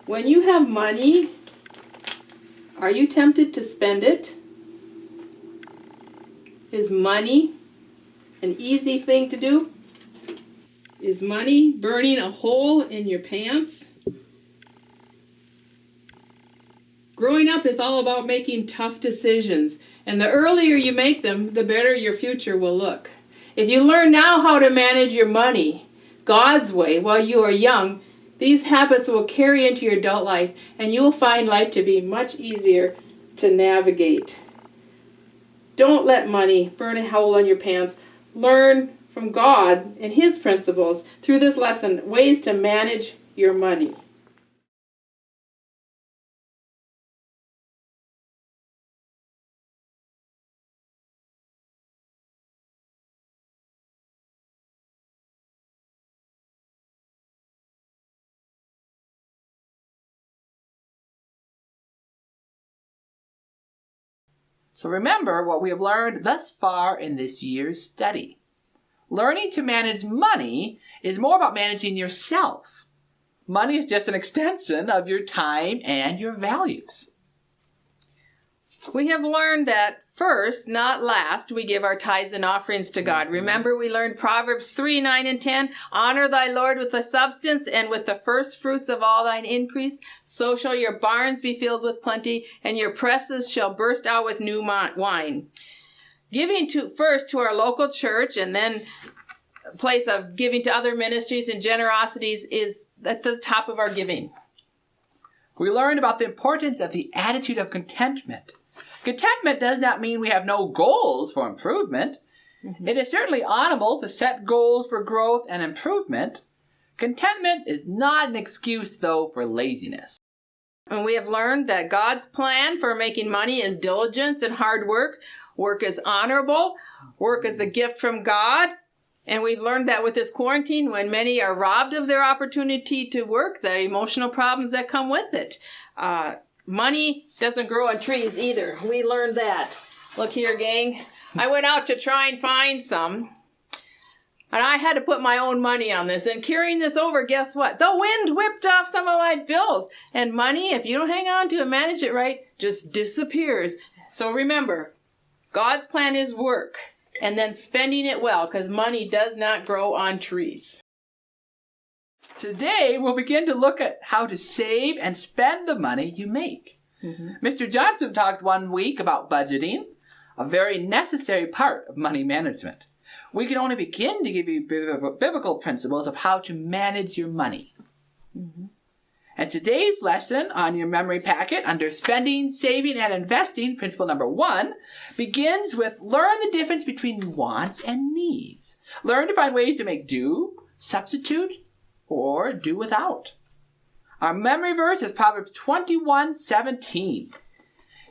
When you have money, are you tempted to spend it? Is money an easy thing to do? Is money burning a hole in your pants? Growing up is all about making tough decisions, and the earlier you make them, the better your future will look. If you learn now how to manage your money God's way while you are young, these habits will carry into your adult life, and you will find life to be much easier to navigate. Don't let money burn a hole in your pants. Learn from God and His principles through this lesson ways to manage your money. So remember what we have learned thus far in this year's study. Learning to manage money is more about managing yourself. Money is just an extension of your time and your values. We have learned that first, not last, we give our tithes and offerings to God. Remember, we learned Proverbs 3, 9, and 10. Honor thy Lord with the substance and with the first fruits of all thine increase. So shall your barns be filled with plenty, and your presses shall burst out with new wine. Giving first to our local church, and then a place of giving to other ministries and generosities is at the top of our giving. We learned about the importance of the attitude of contentment. Contentment does not mean we have no goals for improvement. It is certainly honorable to set goals for growth and improvement. Contentment is not an excuse, though, for laziness. And we have learned that God's plan for making money is diligence and hard work. Work is honorable. Work is a gift from God. And we've learned that with this quarantine, when many are robbed of their opportunity to work, the emotional problems that come with it. Money doesn't grow on trees either. We learned that. Look here, gang. I went out to try and find some. And I had to put my own money on this. And carrying this over, guess what? The wind whipped off some of my bills. And money, if you don't hang on to it and manage it right, just disappears. So remember, God's plan is work. And then spending it well, because money does not grow on trees. Today, we'll begin to look at how to save and spend the money you make. Mr. Johnson talked one week about budgeting, a very necessary part of money management. We can only begin to give you biblical principles of how to manage your money. And today's lesson on your memory packet under spending, saving, and investing, principle number 1, begins with learn the difference between wants and needs. Learn to find ways to make do, substitute, or do without. Our memory verse is Proverbs 21:17.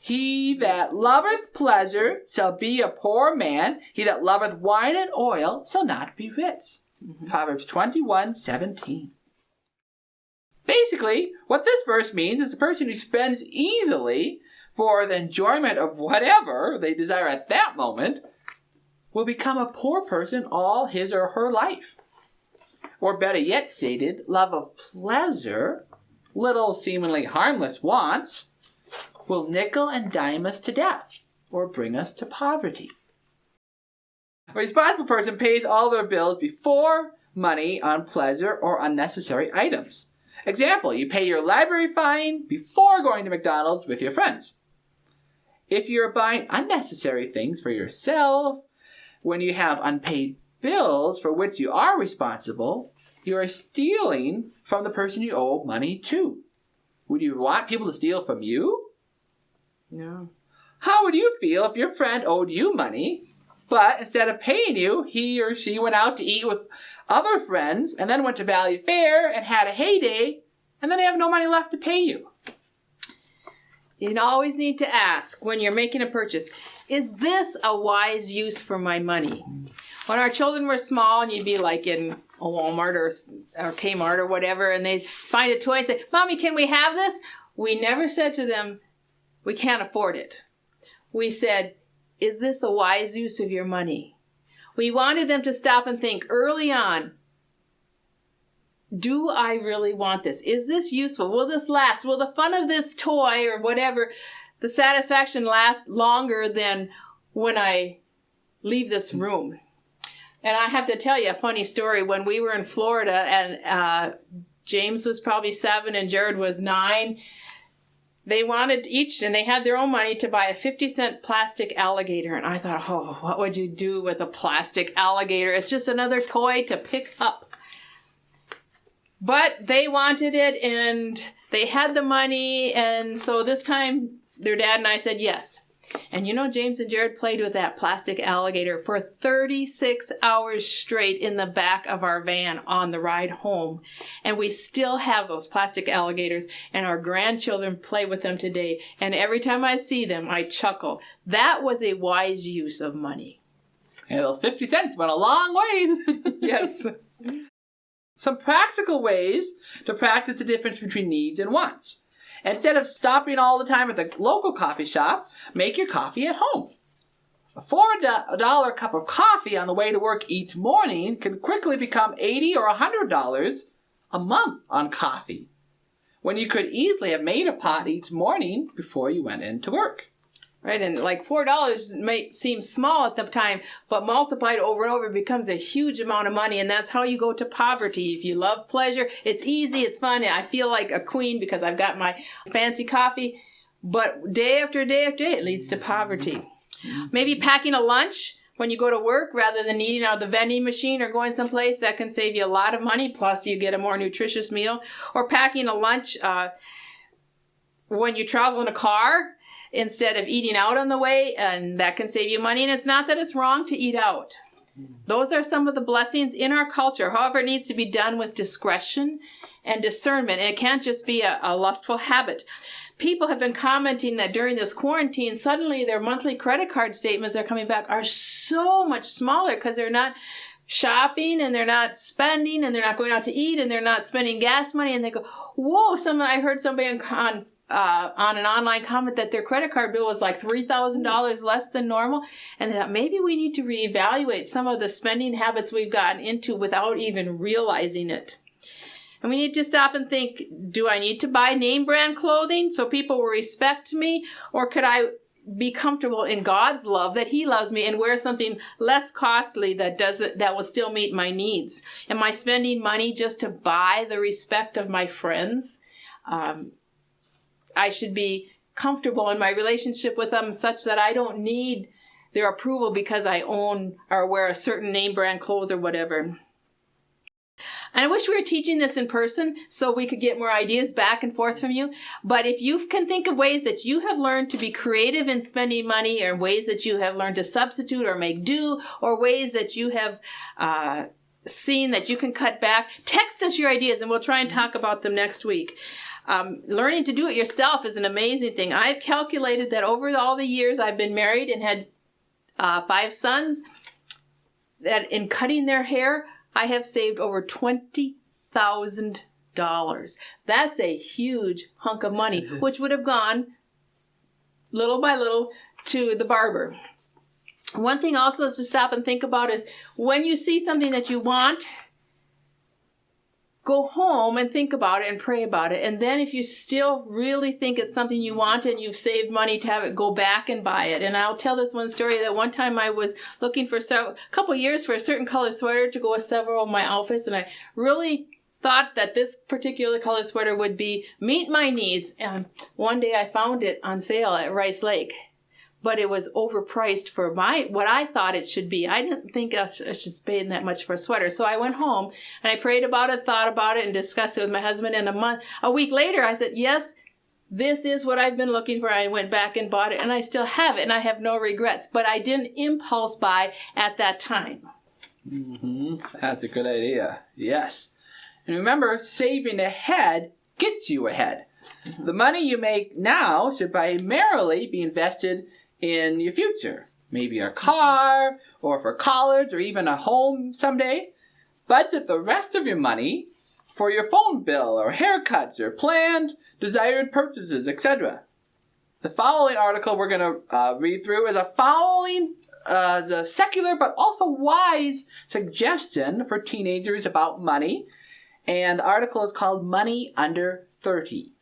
He that loveth pleasure shall be a poor man. He that loveth wine and oil shall not be rich. Proverbs 21:17. Basically, what this verse means is the person who spends easily for the enjoyment of whatever they desire at that moment will become a poor person all his or her life. Or better yet stated, love of pleasure, little seemingly harmless wants, will nickel and dime us to death or bring us to poverty. A responsible person pays all their bills before money on pleasure or unnecessary items. Example, you pay your library fine before going to McDonald's with your friends. If you're buying unnecessary things for yourself, when you have unpaid bills for which you are responsible, you are stealing from the person you owe money to. Would you want people to steal from you? No. How would you feel if your friend owed you money, but instead of paying you, he or she went out to eat with other friends and then went to Valley Fair and had a heyday, and then they have no money left to pay you? You always need to ask when you're making a purchase, is this a wise use for my money? When our children were small and you'd be like in a Walmart or Kmart or whatever, and they'd find a toy and say, Mommy, can we have this? We never said to them, we can't afford it. We said, is this a wise use of your money? We wanted them to stop and think early on, do I really want this? Is this useful? Will this last? Will the fun of this toy or whatever, the satisfaction last longer than when I leave this room? And I have to tell you a funny story. When we were in Florida and James was probably 7 and Jared was 9, they wanted each, and they had their own money to buy a 50-cent plastic alligator. And I thought, oh, what would you do with a plastic alligator? It's just another toy to pick up. But they wanted it, and they had the money, and so this time their dad and I said yes. And you know, James and Jared played with that plastic alligator for 36 hours straight in the back of our van on the ride home. And we still have those plastic alligators, and our grandchildren play with them today. And every time I see them, I chuckle. That was a wise use of money. And those 50 cents went a long way. Yes. Some practical ways to practice the difference between needs and wants. Instead of stopping all the time at the local coffee shop, make your coffee at home. A $4 cup of coffee on the way to work each morning can quickly become $80 or $100 a month on coffee, when you could easily have made a pot each morning before you went into work. Right, and like $4 may seem small at the time, but multiplied over and over it becomes a huge amount of money, and that's how you go to poverty. If you love pleasure, it's easy, it's fun, I feel like a queen because I've got my fancy coffee, but day after day after day, it leads to poverty. Maybe packing a lunch when you go to work rather than eating out of the vending machine or going someplace, that can save you a lot of money, plus you get a more nutritious meal. Or packing a lunch when you travel in a car, instead of eating out on the way, and that can save you money. And it's not that it's wrong to eat out. Those are some of the blessings in our culture. However, it needs to be done with discretion and discernment. And it can't just be a lustful habit. People have been commenting that during this quarantine, suddenly their monthly credit card statements are coming back are so much smaller because they're not shopping and they're not spending and they're not going out to eat and they're not spending gas money. And they go, whoa, I heard somebody on an online comment that their credit card bill was like $3,000 less than normal, and that maybe we need to reevaluate some of the spending habits we've gotten into without even realizing it. And we need to stop and think, do I need to buy name brand clothing so people will respect me, or could I be comfortable in God's love, that He loves me, and wear something less costly that will still meet my needs? Am I spending money just to buy the respect of my friends? I should be comfortable in my relationship with them such that I don't need their approval because I own or wear a certain name brand clothes or whatever. And I wish we were teaching this in person so we could get more ideas back and forth from you. But if you can think of ways that you have learned to be creative in spending money, or ways that you have learned to substitute or make do, or ways that you have seen that you can cut back, text us your ideas and we'll try and talk about them next week. Learning to do it yourself is an amazing thing. I've calculated that over all the years I've been married and had 5 sons, that in cutting their hair, I have saved over $20,000. That's a huge hunk of money, which would have gone little by little to the barber. One thing also is to stop and think about is when you see something that you want, go home and think about it and pray about it. And then if you still really think it's something you want and you've saved money to have it, go back and buy it. And I'll tell this one story that one time I was looking for a couple years for a certain color sweater to go with several of my outfits. And I really thought that this particular color sweater would meet my needs. And one day I found it on sale at Rice Lake. But it was overpriced for what I thought it should be. I didn't think I should spend that much for a sweater. So I went home and I prayed about it, thought about it, and discussed it with my husband. And a week later, I said, yes, this is what I've been looking for. I went back and bought it, and I still have it, and I have no regrets. But I didn't impulse buy at that time. That's a good idea. Yes. And remember, saving ahead gets you ahead. The money you make now should primarily be invested in your future. Maybe a car, or for college, or even a home someday. Budget the rest of your money for your phone bill, or haircuts, or planned, desired purchases, etc. The following article we're going to read through is the secular but also wise suggestion for teenagers about money And the article is called Money Under 30.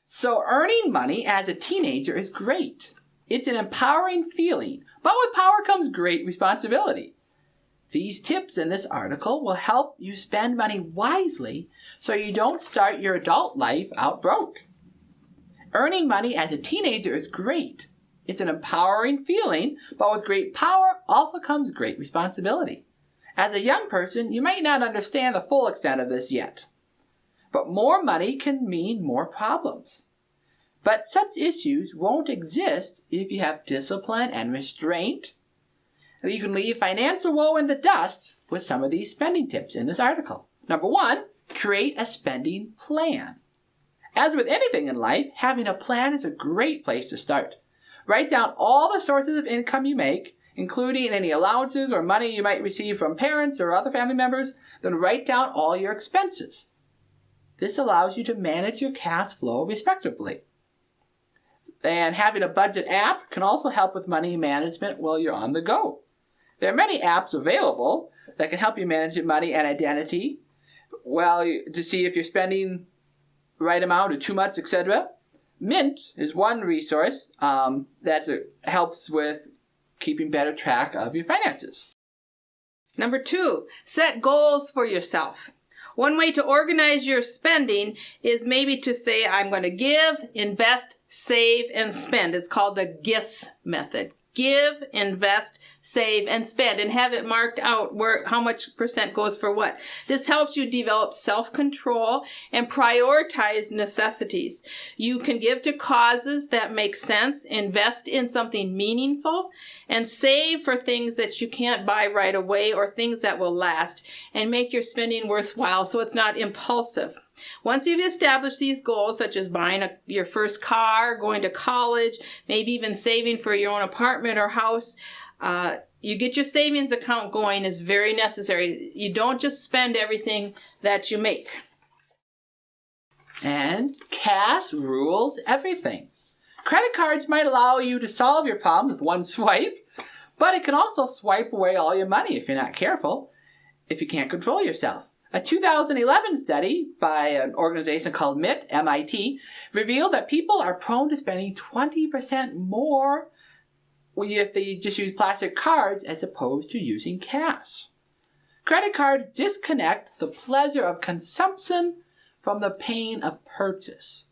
So earning money as a teenager is great. It's an empowering feeling, but with power comes great responsibility. These tips in this article will help you spend money wisely so you don't start your adult life out broke. Earning money as a teenager is great. It's an empowering feeling, but with great power also comes great responsibility. As a young person, you might not understand the full extent of this yet. But more money can mean more problems. But such issues won't exist if you have discipline and restraint. You can leave financial woe in the dust with some of these spending tips in this article. Number 1, create a spending plan. As with anything in life, having a plan is a great place to start. Write down all the sources of income you make, including any allowances or money you might receive from parents or other family members. Then write down all your expenses. This allows you to manage your cash flow respectively. And having a budget app can also help with money management while you're on the go. There are many apps available that can help you manage your money and identity, to see if you're spending the right amount or too much, etc. Mint is one resource that helps with keeping better track of your finances. Number 2, set goals for yourself. One way to organize your spending is maybe to say, I'm going to give, invest, save, and spend. It's called the GIS method. Give, invest, save, and spend, and have it marked out how much percent goes for what. This helps you develop self-control and prioritize necessities. You can give to causes that make sense, invest in something meaningful, and save for things that you can't buy right away or things that will last, and make your spending worthwhile so it's not impulsive. Once you've established these goals, such as buying your first car, going to college, maybe even saving for your own apartment or house, you get your savings account going is very necessary. You don't just spend everything that you make. And cash rules everything. Credit cards might allow you to solve your problems with one swipe, but it can also swipe away all your money if you're not careful, if you can't control yourself. A 2011 study by an organization called MIT, revealed that people are prone to spending 20% more if they just use plastic cards as opposed to using cash. Credit cards disconnect the pleasure of consumption from the pain of purchase.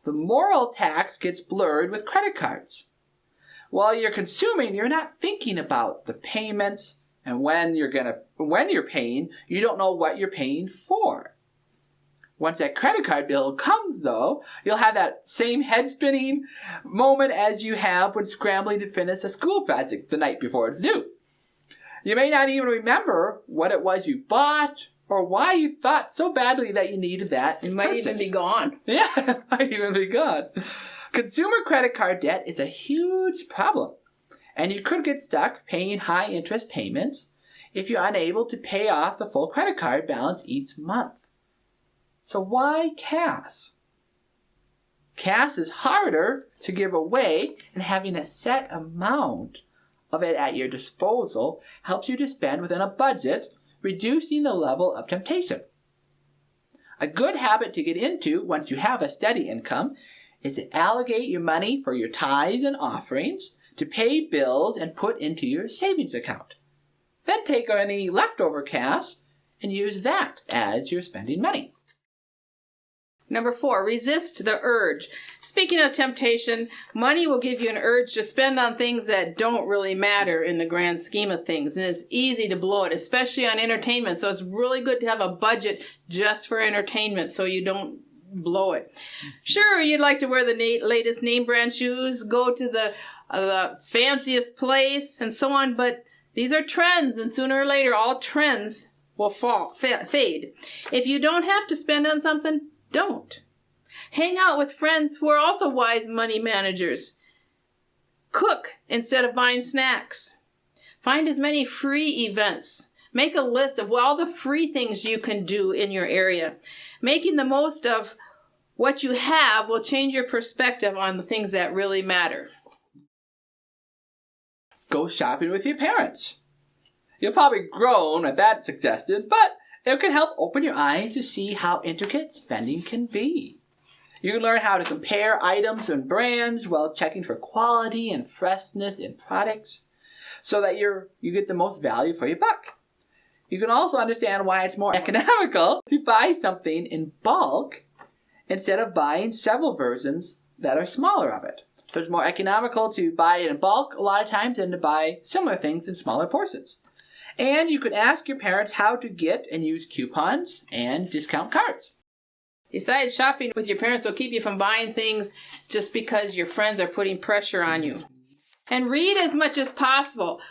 The moral tax gets blurred with credit cards. While you're consuming, you're not thinking about the payments, and when you're paying, you don't know what you're paying for. Once that credit card bill comes, though, you'll have that same head-spinning moment as you have when scrambling to finish a school project the night before it's due. You may not even remember what it was you bought or why you thought so badly that you needed that. It might even be gone. Yeah, it might even be gone. Consumer credit card debt is a huge problem, and you could get stuck paying high interest payments if you're unable to pay off the full credit card balance each month. So why cash? Cash is harder to give away, and having a set amount of it at your disposal helps you to spend within a budget, reducing the level of temptation. A good habit to get into once you have a steady income is to allocate your money for your tithes and offerings, to pay bills and put into your savings account. Then take any leftover cash and use that as your spending money. Number 4, resist the urge. Speaking of temptation, money will give you an urge to spend on things that don't really matter in the grand scheme of things. And it's easy to blow it, especially on entertainment. So it's really good to have a budget just for entertainment so you don't blow it. Sure, you'd like to wear the latest name brand shoes, go to the fanciest place, and so on. But these are trends, and sooner or later, all trends will fade. If you don't have to spend on something, don't. Hang out with friends who are also wise money managers. Cook instead of buying snacks. Find as many free events. Make a list of all the free things you can do in your area. Making the most of what you have will change your perspective on the things that really matter. Go shopping with your parents. You'll probably groan at that suggestion, but it can help open your eyes to see how intricate spending can be. You can learn how to compare items and brands while checking for quality and freshness in products so that you get the most value for your buck. You can also understand why it's more economical to buy something in bulk instead of buying several versions that are smaller of it. So it's more economical to buy it in bulk a lot of times than to buy similar things in smaller portions. And you could ask your parents how to get and use coupons and discount cards. Besides, shopping with your parents will keep you from buying things just because your friends are putting pressure on you. And read as much as possible.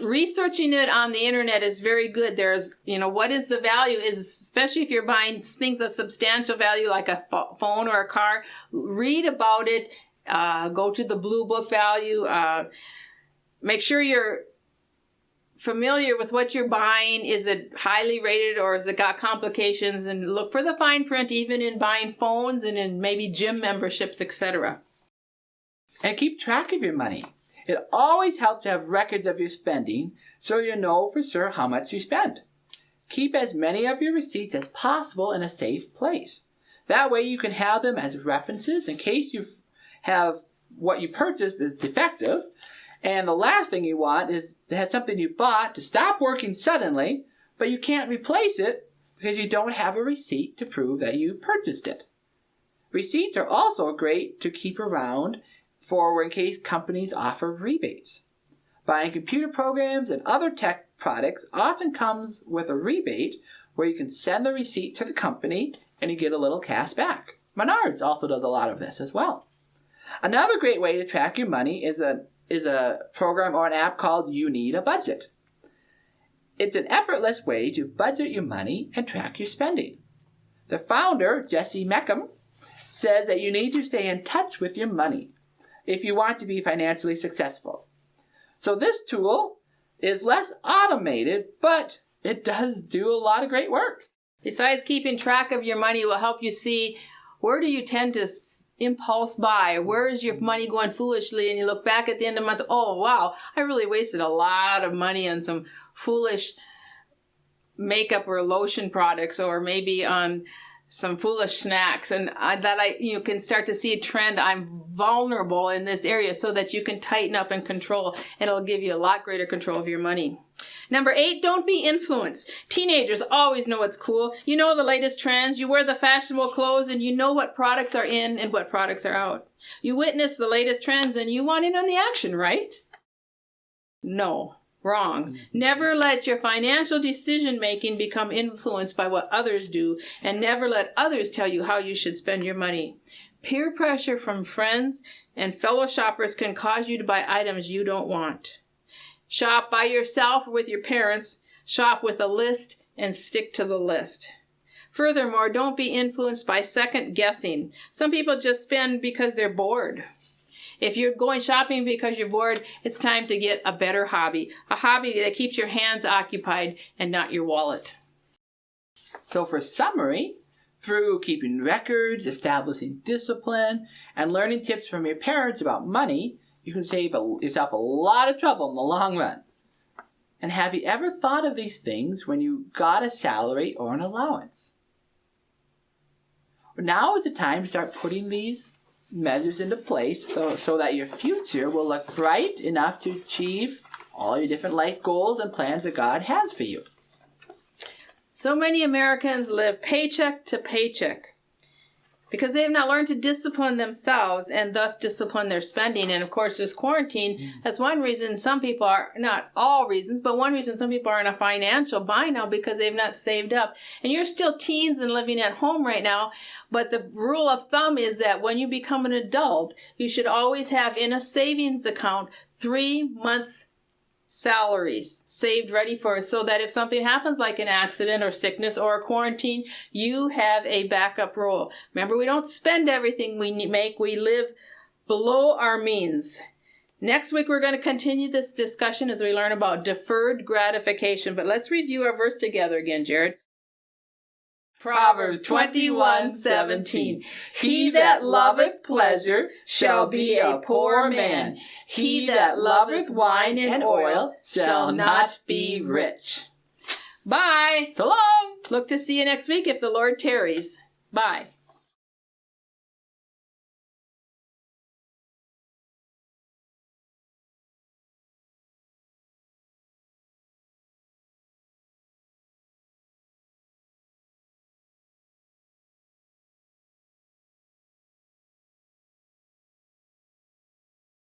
Researching it on the internet is very good. There's, what is the value is, especially if you're buying things of substantial value like a phone or a car. Read about it. Go to the Blue Book value. Make sure you're familiar with what you're buying. Is it highly rated or has it got complications? And look for the fine print even in buying phones and in maybe gym memberships, etc. And keep track of your money. It always helps to have records of your spending so you know for sure how much you spend. Keep as many of your receipts as possible in a safe place. That way you can have them as references in case you have what you purchased is defective. And the last thing you want is to have something you bought to stop working suddenly, but you can't replace it because you don't have a receipt to prove that you purchased it. Receipts are also great to keep around for in case companies offer rebates. Buying computer programs and other tech products often comes with a rebate where you can send the receipt to the company and you get a little cash back. Menards also does a lot of this as well. Another great way to track your money is a program or an app called You Need a Budget. It's an effortless way to budget your money and track your spending. The founder, Jesse Meckham, says that you need to stay in touch with your money if you want to be financially successful. So this tool is less automated, but it does do a lot of great work. Besides, keeping track of your money will help you see where do you tend to impulse buy, where is your money going foolishly, and you look back at the end of the month, oh wow, I really wasted a lot of money on some foolish makeup or lotion products, or maybe on some foolish snacks, and you can start to see a trend. I'm vulnerable in this area, so that you can tighten up and control, and it'll give you a lot greater control of your money. Number 8, don't be influenced. Teenagers always know what's cool. You know the latest trends. You wear the fashionable clothes, and you know what products are in and what products are out. You witness the latest trends, and you want in on the action, right? No. Wrong. Never let your financial decision-making become influenced by what others do, and never let others tell you how you should spend your money. Peer pressure from friends and fellow shoppers can cause you to buy items you don't want. Shop by yourself or with your parents. Shop with a list and stick to the list. Furthermore, don't be influenced by second guessing. Some people just spend because they're bored. If you're going shopping because you're bored, it's time to get a better hobby. A hobby that keeps your hands occupied and not your wallet. So for summary, through keeping records, establishing discipline, and learning tips from your parents about money, you can save yourself a lot of trouble in the long run. And have you ever thought of these things when you got a salary or an allowance? Now is the time to start putting these measures into place so that your future will look bright enough to achieve all your different life goals and plans that God has for you. So many Americans live paycheck to paycheck because they have not learned to discipline themselves and thus discipline their spending. And of course, this quarantine, that's one reason some people are, not all reasons, but one reason some people are in a financial bind now because they've not saved up. And you're still teens and living at home right now, but the rule of thumb is that when you become an adult, you should always have in a savings account 3 months' salaries saved ready for us, so that if something happens like an accident or sickness or a quarantine, you have a backup role. Remember, we don't spend everything we make. We live below our means. Next week, we're going to continue this discussion as we learn about deferred gratification. But let's review our verse together again, Jared. Proverbs 21:17. He that loveth pleasure shall be a poor man. He that loveth wine and oil shall not be rich. Bye. So long. Look to see you next week if the Lord tarries. Bye.